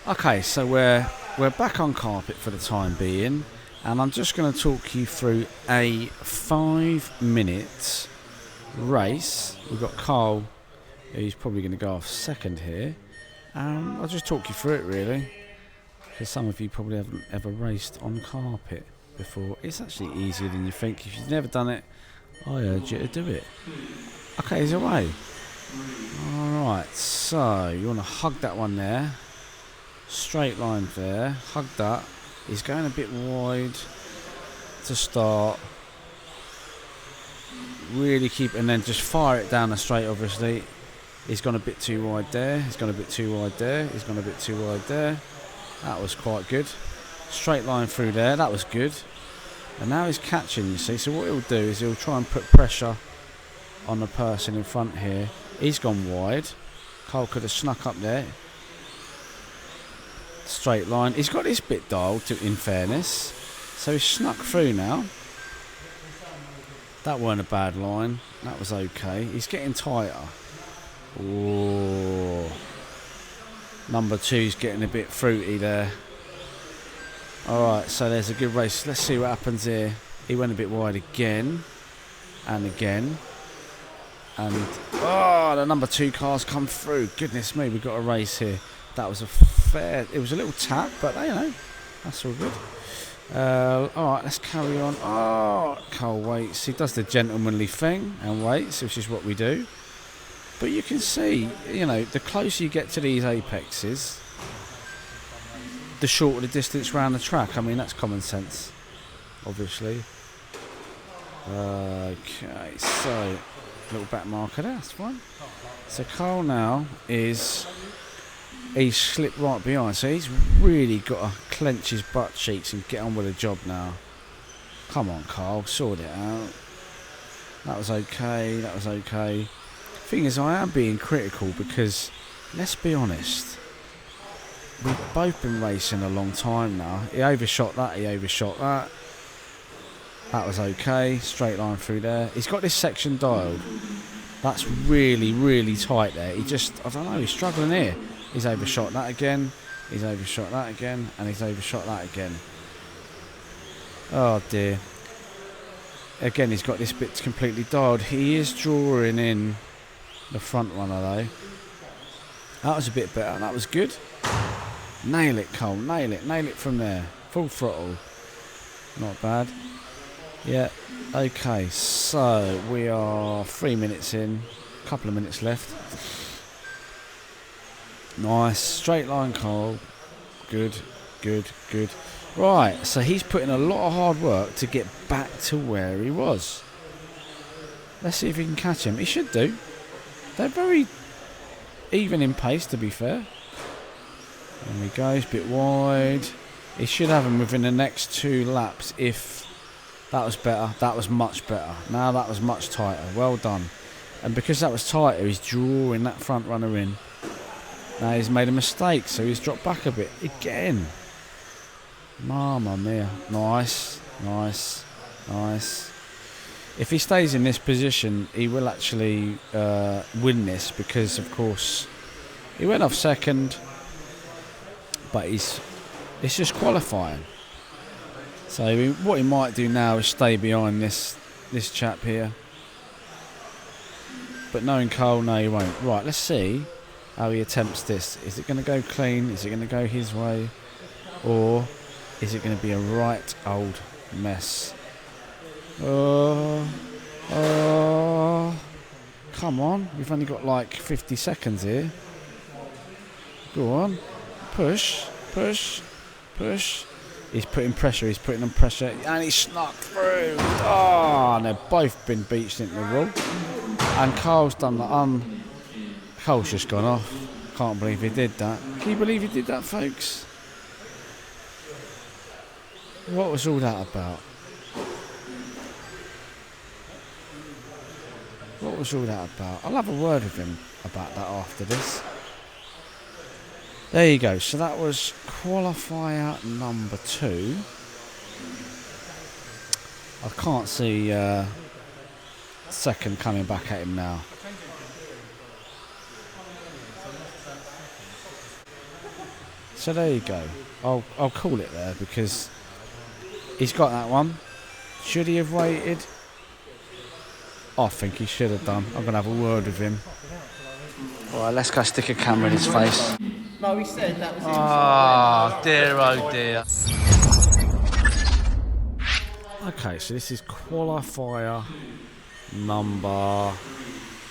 Okay, so we're back on carpet for the time being, and I'm just going to talk you through a 5-minute race. We've got Carl, who's probably going to go off second here. I'll just talk you through it really, because some of you probably haven't ever raced on carpet before. It's actually easier than you think. If you've never done it, I urge you to do it. Okay, he's away. Alright, so you want to hug that one there. Straight line there. Hug that. He's going a bit wide to start. Really keep, and then just fire it down the straight, obviously. He's gone a bit too wide there. He's gone a bit too wide there. He's gone a bit too wide there. That was quite good. Straight line through there. That was good. And now he's catching, you see. So what he'll do is he'll try and put pressure on the person in front here. He's gone wide. Cole could have snuck up there. Straight line. He's got this bit dialed, in fairness. So he's snuck through now. That weren't a bad line. That was okay. He's getting tighter. Oh. Number 2's getting a bit fruity there. Alright, so there's a good race. Let's see what happens here. He went a bit wide again. And again. And, oh, the number 2 car's come through. Goodness me, we've got a race here. That was a fair, it was a little tap, but you know, that's all good. Alright, let's carry on. Oh, Cole waits. He does the gentlemanly thing and waits, which is what we do. But you can see, you know, the closer you get to these apexes, the shorter the distance around the track. I mean, that's common sense, obviously. Okay, so little back marker there, that's fine. So Carl now is, he's slipped right behind, so he's really got to clench his butt cheeks and get on with the job now. Come on, Carl, sort it out. That was okay, that was okay. Thing is, I am being critical because, let's be honest, we've both been racing a long time now. He overshot that, he overshot that. That was okay, straight line through there. He's got this section dialed. That's really, really tight there. He just, I don't know, he's struggling here. He's overshot that again, he's overshot that again, and he's overshot that again. Oh dear. Again, he's got this bit completely dialed. He is drawing in the front runner though. That was a bit better, that was good. Nail it, Cole, nail it from there. Full throttle. Not bad. Yeah, okay, so we are 3 minutes in, a couple of minutes left. Nice, straight line, Cole. Good, good, good. Right, so he's putting a lot of hard work to get back to where he was. Let's see if he can catch him. He should do. They're very even in pace, to be fair. There he goes, bit wide. He should have him within the next 2 laps if... That was better. That was much better. Now that was much tighter. Well done. And because that was tighter, he's drawing that front runner in. Now he's made a mistake, so he's dropped back a bit. Again. Mamma mia. Nice. Nice. Nice. If he stays in this position, he will actually win this because, of course, he went off second, but it's just qualifying. So what he might do now is stay behind this chap here. But knowing Cole, no, he won't. Right, let's see how he attempts this. Is it going to go clean? Is it going to go his way? Or is it going to be a right old mess? Oh, come on. We've only got like 50 seconds here. Go on. Push, push, push. He's putting pressure, he's putting on pressure, and he snuck through. Oh, and they've both been beached into the wall. And Carl's done that. Carl's just gone off. Can't believe he did that. Can you believe he did that, folks? What was all that about? What was all that about? I'll have a word with him about that after this. There you go. So that was qualifier number 2. I can't see second coming back at him now. So there you go. I'll call it there because he's got that one. Should he have waited? I think he should have done. I'm going to have a word with him. Alright, let's go stick a camera in his face. No, he said that was him. Oh, dear, oh dear. Okay, so this is qualifier number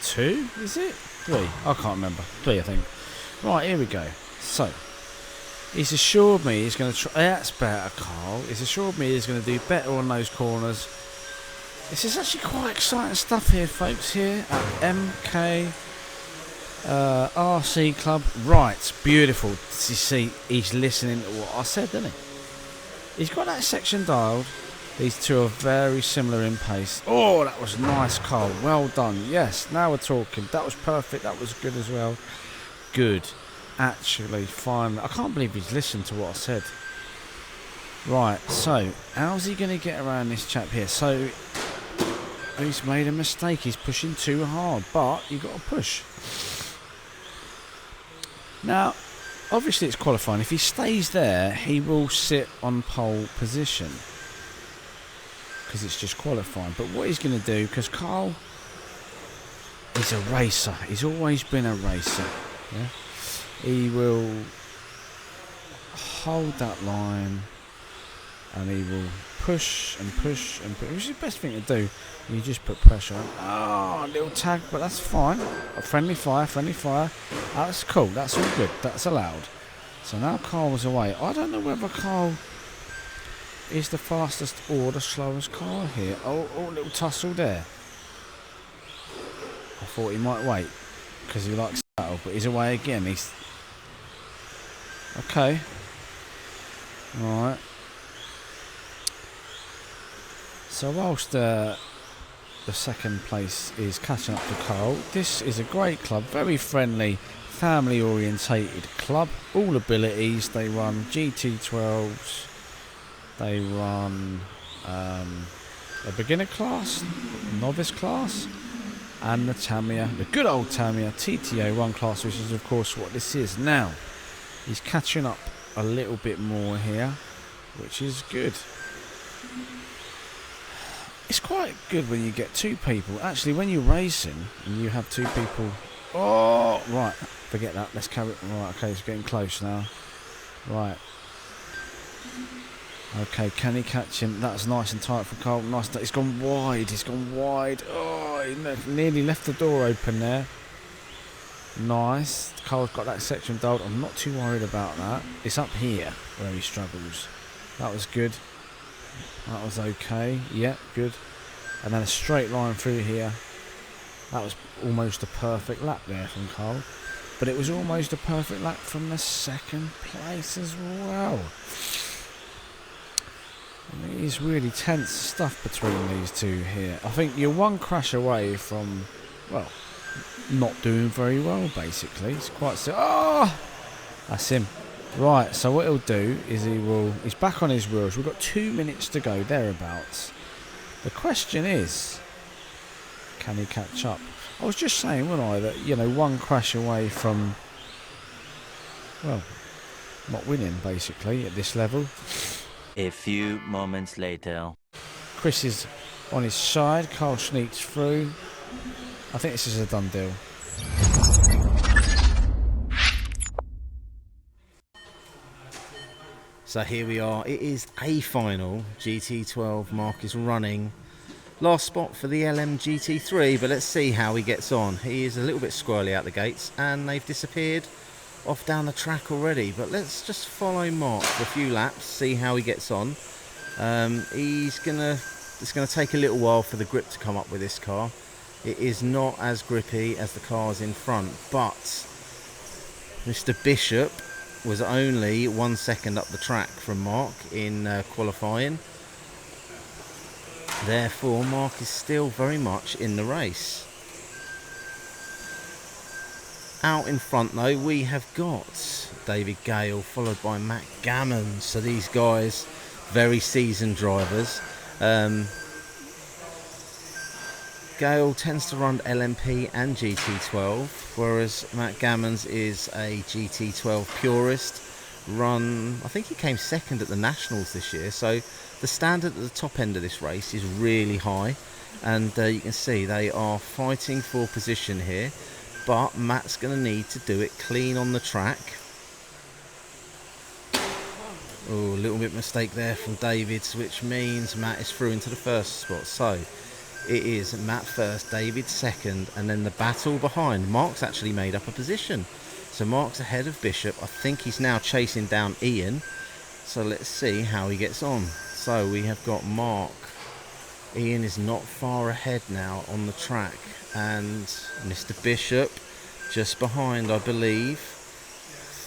2, is it? 3? I can't remember. 3, I think. Right, here we go. So, he's assured me he's going to try. That's better, Carl. He's assured me he's going to do better on those corners. This is actually quite exciting stuff here, folks, here at MKRCC Club. Right, beautiful. You see, he's listening to what I said, doesn't he? He's got that section dialed. These two are very similar in pace. Oh, that was nice, Carl. Well done. Yes, now we're talking. That was perfect. That was good as well. Good. Actually, fine. I can't believe he's listened to what I said. Right, so, how's he going to get around this chap here? So, he's made a mistake. He's pushing too hard, but you've got to push. Now, obviously it's qualifying. If he stays there, he will sit on pole position. Because it's just qualifying. But what he's going to do, because Carl is a racer. He's always been a racer. Yeah? He will hold that line and he will push and push and push. Which is the best thing to do. You just put pressure on. Oh, a little tag, but that's fine. A friendly fire, friendly fire. That's cool. That's all good. That's allowed. So now Carl's away. I don't know whether Carl is the fastest or the slowest car here. Oh, little tussle there. I thought he might wait because he likes battle, but he's away again. He's okay. All right. So whilst the second place is catching up to Carl, this is a great club, very friendly, family orientated club. All abilities. They run GT12s. They run a beginner class, novice class, and the Tamiya, the good old Tamiya TT01 class, which is of course what this is. Now, he's catching up a little bit more here, which is good. It's quite good when you get two people. Actually, when you're racing and you have two people. Oh, right, forget that. Let's carry it. Right, okay, it's getting close now. Right. Okay, can he catch him? That's nice and tight for Carl. Nice. He's gone wide. He's gone wide. Oh, he nearly left the door open there. Nice. Carl's got that section dialed. I'm not too worried about that. It's up here where he struggles. That was good. That was okay. Yeah, good. And then a straight line through here. That was almost a perfect lap there from Carl. But it was almost a perfect lap from the second place as well. It is really tense stuff between these two here. I think you're one crash away from, well, not doing very well, basically. It's quite... Oh! That's him. Right, so what he'll do is he's back on his wheels. We've got 2 minutes to go, thereabouts. The question is, can he catch up? I was just saying, wasn't I, that, you know, one crash away from, well, not winning, basically, at this level. A few moments later. Chris is on his side. Carl sneaks through. I think this is a done deal. So here we are. It is a final. GT12 Mark is running. Last spot for the LMGT3, but let's see how he gets on. He is a little bit squirrely out the gates, and they've disappeared off down the track already. But let's just follow Mark for a few laps, see how he gets on. It's gonna take a little while for the grip to come up with this car. It is not as grippy as the cars in front, but Mr. Bishop was only 1 second up the track from Mark in qualifying. Therefore, Mark is still very much in the race. Out in front, though, we have got David Gale, followed by Matt Gammon. So these guys, very seasoned drivers. Gale tends to run LMP and GT12, whereas Matt Gammons is a GT12 purist. run, I think he came second at the Nationals this year, so the standard at the top end of this race is really high, and you can see they are fighting for position here, but Matt's going to need to do it clean on the track. Oh, a little bit mistake there from David, which means Matt is through into the first spot. So it is Matt first, David second, and then the battle behind. Mark's actually made up a position. So Mark's ahead of Bishop. I think he's now chasing down Ian. So let's see how he gets on. So we have got Mark. Ian is not far ahead now on the track. And Mr. Bishop just behind, I believe.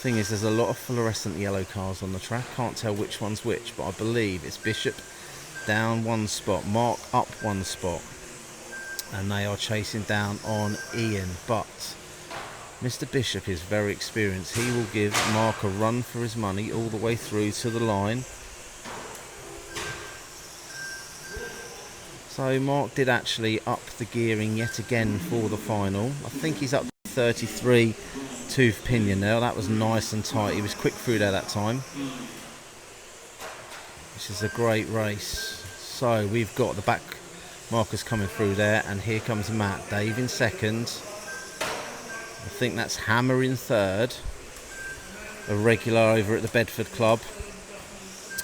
Thing is, there's a lot of fluorescent yellow cars on the track. Can't tell which one's which, but I believe it's Bishop down one spot, Mark up one spot, and they are chasing down on Ian. But Mr. Bishop is very experienced. He will give Mark a run for his money all the way through to the line. So Mark did actually up the gearing yet again for the final. I think he's up to 33 tooth pinion now. That was nice and tight. He was quick through there that time. This is a great race. So we've got the back markers coming through there, and here comes Matt. Dave in second. I think that's Hammer in third, a regular over at the Bedford Club,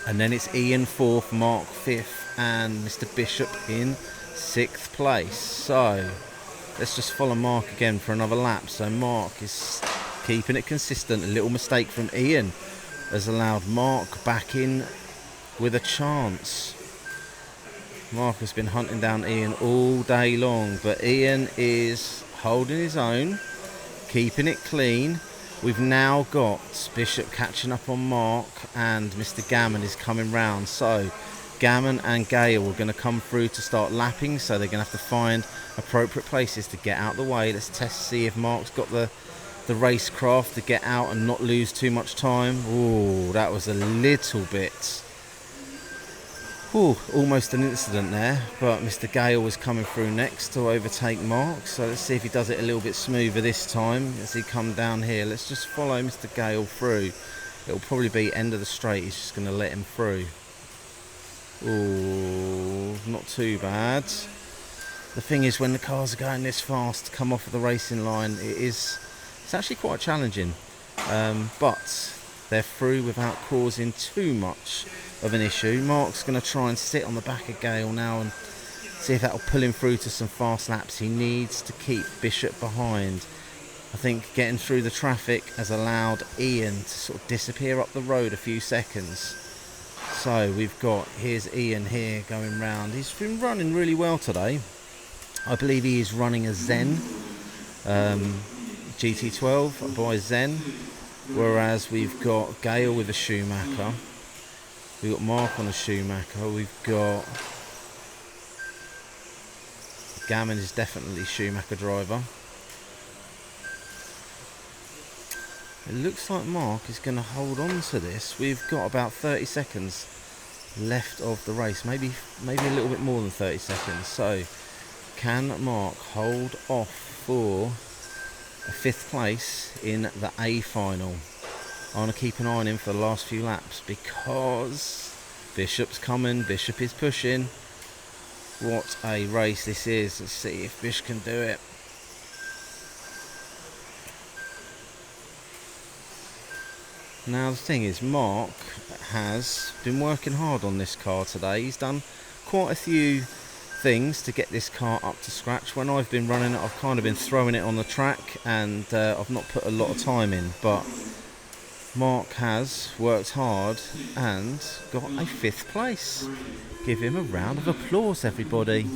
and then it's Ian fourth, Mark fifth, and Mr. Bishop in sixth place. So let's just follow Mark again for another lap. So Mark is keeping it consistent. A little mistake from Ian has allowed Mark back in with a chance. Mark has been hunting down Ian all day long, but Ian is holding his own, keeping it clean. We've now got Bishop catching up on Mark, and Mr. Gammon is coming round. So Gammon and Gale are going to come through to start lapping, so they're going to have to find appropriate places to get out the way. Let's test, see if Mark's got the racecraft to get out and not lose too much time. Oh, that was a little bit, almost an incident there, but Mr. Gale was coming through next to overtake Mark, so let's see if he does it a little bit smoother this time as he come down here. Let's just follow Mr. Gale through. It'll probably be end of the straight. He's just going to let him through. Oh, not too bad. The thing is, when the cars are going this fast to come off of the racing line, it's actually quite challenging, but they're through without causing too much of an issue. Mark's going to try and sit on the back of Gale now and see if that'll pull him through to some fast laps. He needs to keep Bishop behind. I think getting through the traffic has allowed Ian to sort of disappear up the road a few seconds. So here's Ian here going round. He's been running really well today. I believe he is running a Zen GT12 by Zen, whereas we've got Gale with a Schumacher. We've got Mark on a Schumacher. We've got Gammon is definitely Schumacher driver. It looks like Mark is going to hold on to this. We've got about 30 seconds left of the race, maybe a little bit more than 30 seconds. So can Mark hold off for a fifth place in the A final? I want to keep an eye on him for the last few laps because Bishop's coming, Bishop is pushing. What a race this is. Let's see if Bish can do it. Now the thing is, Mark has been working hard on this car today. He's done quite a few things to get this car up to scratch. When I've been running it, I've kind of been throwing it on the track, and I've not put a lot of time in, but Mark has worked hard and got a fifth place. Give him a round of applause, everybody.